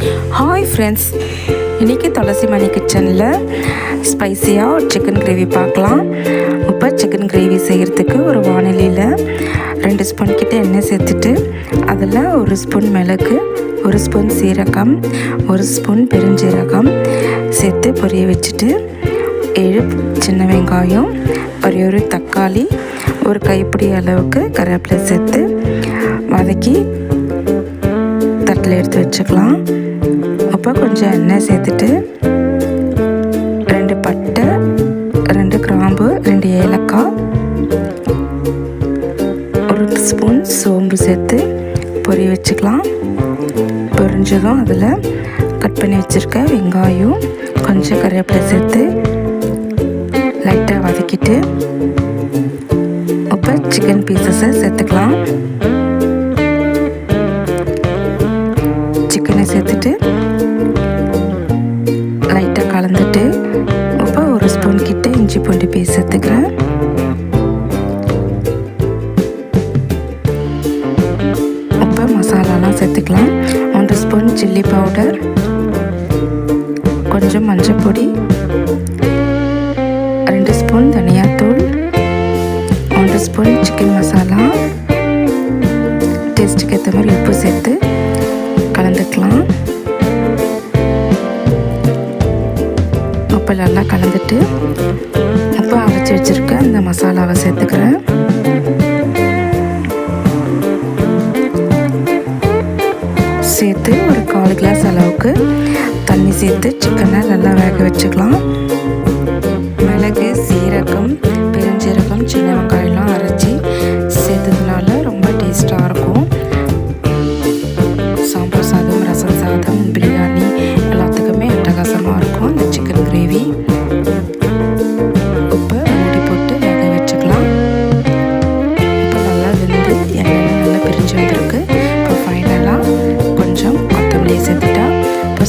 Hi friends, இன்றைக்கி துளசி மணி கிச்சனில் ஸ்பைஸியாக ஒரு சிக்கன் கிரேவி பார்க்கலாம். இப்போ சிக்கன் கிரேவி செய்கிறதுக்கு ஒரு வானிலையில் 2 ஸ்பூன் கிட்ட எண்ணெய் சேர்த்துட்டு அதில் 1 ஸ்பூன் மிளகு, 1 ஸ்பூன் சீரகம், 1 ஸ்பூன் பெருஞ்சீரகம் சேர்த்து பொரிய வச்சுட்டு 7 சின்ன வெங்காயம், ஒரு தக்காளி, ஒரு கைப்பிடி அளவுக்கு கருவேப்பிலை சேர்த்து வதக்கி தட்டில் எடுத்து வச்சுக்கலாம். அப்போ கொஞ்சம் எண்ணெய் சேர்த்துட்டு 2 பட்டை, 2 கிராம்பு, 2 ஏலக்காய், 1 ஸ்பூன் சோம்பு சேர்த்து பொரிய வச்சுக்கலாம். பொரிஞ்சதும் அதில் கட் பண்ணி வச்சுருக்க வெங்காயம், கொஞ்சம் கருவேப்பிலை சேர்த்து லைட்டாக வதக்கிட்டு இப்போ சிக்கன் பீசஸை சேர்த்துக்கலாம். சிக்கனை சேர்த்துட்டு லைட்டாக கலந்துட்டு இப்போ 1 ஸ்பூன் கிட்ட இஞ்சி பூண்டு பேஸ்ட் சேர்த்துக்கிறேன். இப்போ மசாலாலாம் சேர்த்துக்கலாம். 1 ஸ்பூன் சில்லி பவுடர், கொஞ்சம் மஞ்சள் பொடி, 2 ஸ்பூன் தனியாத்தூள், 1 ஸ்பூன் சிக்கன் மசாலா, டேஸ்ட்டுக்கு ஏற்ற மாதிரி உப்பு சேர்த்து கலந்துக்கலாம். உப்பு நல்லா கலந்துட்டு இப்போ அரைச்சி வச்சுருக்க இந்த மசாலாவை சேர்த்துக்கிறேன். சேர்த்து ஒரு 1/4 கிளாஸ் அளவுக்கு தண்ணி சேர்த்து சிக்கனை நல்லா வேக வச்சுக்கலாம். மிளகு, சீரகம், பெருஞ்சீரகம், சின்ன வெங்காயம்லாம் அரைச்சி சேர்த்ததுனால ரொம்ப டேஸ்ட்டாக இருக்கும். சாம்பார் சாதம், ரசம் சாதம், பிரியாணி எல்லாத்துக்குமே அட்டகாசமாக இருக்கும் இந்த சிக்கன் கிரேவி. இப்போ மூடி போட்டு வேக வச்சுக்கலாம். இப்போ நல்லா வெந்து எண்ணெய் நல்லா பிரிஞ்சு வந்திருக்கு. இப்போ ஃபைனலாக கொஞ்சம் கொத்தமல்லி சேர்த்துட்டா இப்போ